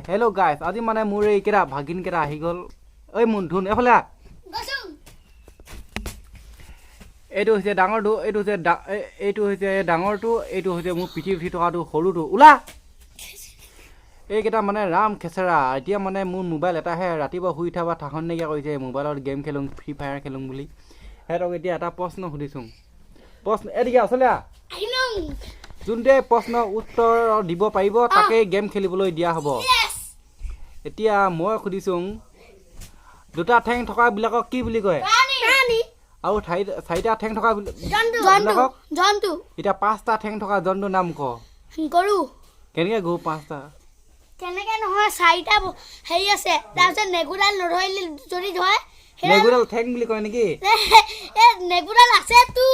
hello' guys আজি মানে মোৰ এইকেইটা ভাগিনকেইটা আহি গ'ল ঐ মুন্ধুন এফালে এইটো হৈছে ডাঙৰটো এইটো হৈছে ডাঙৰটো এইটো হৈছে মোৰ পিঠি উঠি থকাটো সৰুটো ওলা এইকেইটা মানে ৰাম খেচেৰা এতিয়া মানে মোৰ মোবাইল এটাহে ৰাতিপুৱা শুই উঠাবা ঠাখন নাইকিয়া কৰিছে মোবাইলত গেম খেলোঁ ফ্ৰী ফায়াৰ খেলোঁ বুলি সিহঁতক এতিয়া এটা প্ৰশ্ন সুধিছোঁ প্ৰশ্ন এদিকে আচলে যোনটোৱে প্ৰশ্ন উত্তৰ দিব পাৰিব তাকেই গেম খেলিবলৈ দিয়া হ'ব এতিয়া মই সুধিছোঁ দুটা ঠেং থকাবিলাকক কি বুলি কয় আৰু চাৰিটা ঠেং থকা বিলাকক জন্তু এতিয়া পাঁচটা ঠেং থকা জন্তুৰ নাম ক গৰু কেনেকৈ গৰু পাঁচটা কেনেকৈ নহয় চাৰিটা হেৰি আছে তাৰপিছত নেগুডাল নধৰিলে যদি ধৰে নেগুডাল ঠেং বুলি কয় নেকি নেগুডাল আছে তো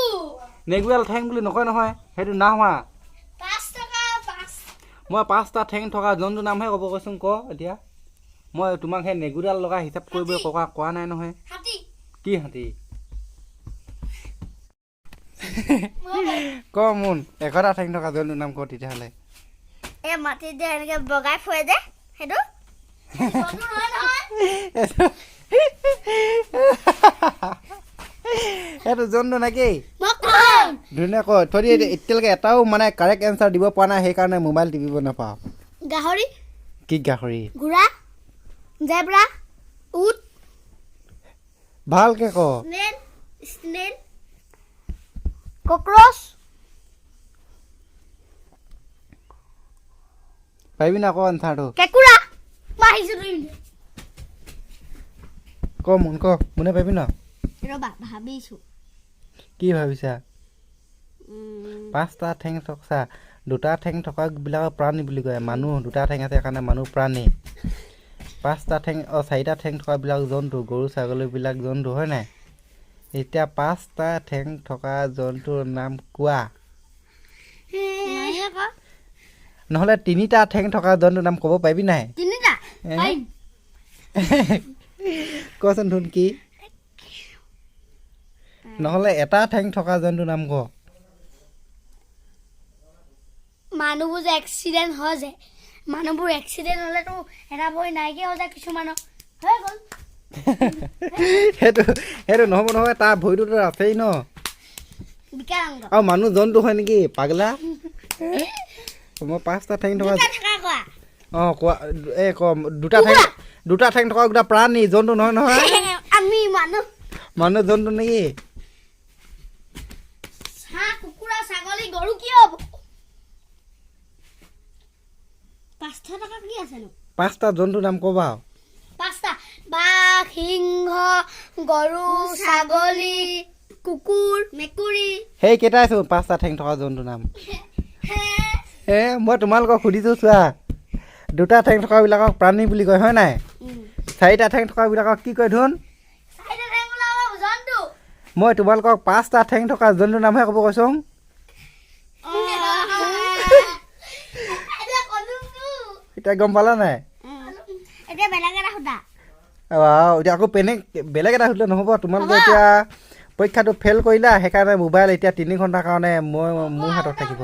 নেগুডাল ঠেং বুলি নকয় নহয় সেইটো না হোৱা 5 টকা 5 মই পাঁচটা ঠেং থকা জন্তুৰ নামহে ক'ব কৈছোঁ ক এতিয়া মই তোমাক সেই নেগুডাল লগা হিচাপ কৰিবলৈ কোৱা নাই নহয় হাতী কি হাতী ক মোন 11টা ঠেং থকা জন্তুৰ নাম ক তেতিয়াহ'লে এ মাটি যে এনেকৈ বগাই ফুৰে যে সেইটো জন্তু নহয় নহয় সেইটো জন্তু নেকি মই কম ধুনীয়া কয় থৈ এতিয়ালৈকে এটাও মানে কাৰেক্ট এনচাৰ দিব পৰা নাই সেইকাৰণে মোবাইল টিপিব নাপাওঁ গাহৰি কি গাহৰি ঘোঁৰা জেব্ৰা উট ভালকে ক স্নেল কক্ৰচ পাৰিবি না ক এনচাৰটো কেঁকুৰা মাৰিছো তুমি ক মোন ক মোনে পাৰিবি ন ৰবা ভাবিছো কি ভাবিছা পাঁচটা ঠেং থকা দুটা ঠেং থকাবিলাকক প্ৰাণী বুলি কয় মানুহ দুটা ঠেং আছে সেইকাৰণে মানুহ প্ৰাণী চাৰিটা ঠেং থকাবিলাক জন্তু গৰু ছাগলীবিলাক জন্তু হয় নাই এতিয়া পাঁচটা ঠেং থকা জন্তুৰ নাম কোৱা নহ'লে তিনিটা ঠেং থকা জন্তুৰ নাম ক'ব পাৰিবি নাই তিনিটা কচোন ধুন কি নহ'লে এটা ঠেং থকা জন্তুৰ নাম ক মানুহবোৰ যে এক্সিডেণ্ট হয় যে মানুহবোৰ এক্সিডেণ্ট হ'লেতো এটা ভৰি নাইকিয়া হৈ যায় কিছুমানৰ হৈ গ'ল সেইটো নহ'ব নহয় তাৰ ভৰিটোতো আছেই ন বিকলাংগ আৰু মানুহ জন্তু হয় নেকি পাগলা মই পাঁচটা ঠেং থকা অঁ কোৱা এই ক দুটা ঠেং থকা গোটা প্ৰাণী জন্তু নহয় নহয় আমি মানুহ জন্তু নেকি হাঁহ কুকুৰা ছাগলী গৰু কি হ'ব পাঁচটা টকা কি আছেনো পাঁচটা জন্তুৰ নাম ক'বা পাঁচটা বাঘ সিংহ গৰু ছাগলী কুকুৰ মেকুৰী সেই কেইটাই চোন পাঁচটা ঠেং থকা জন্তুৰ নাম মই তোমালোকক সুধিছোঁ চোৱা দুটা ঠেং থকাবিলাকক প্ৰাণী বুলি কয় হয় নাই চাৰিটা ঠেং থকাবিলাকক কি কয় ধুন মই তোমালোকক পাঁচটা ঠেং থকা জন্তুৰ নামহে ক'ব কৈছোঁ এতিয়া গম পালা নাই এতিয়া বেলেগ এটা সোধা এতিয়া আকৌ বেলেগ এটা সুধিলে নহ'ব তোমালোকে এতিয়া পৰীক্ষাটো ফেইল কৰিলা সেইকাৰণে মোবাইল এতিয়া 3 ঘণ্টাৰ কাৰণে মোৰ হাতত থাকিব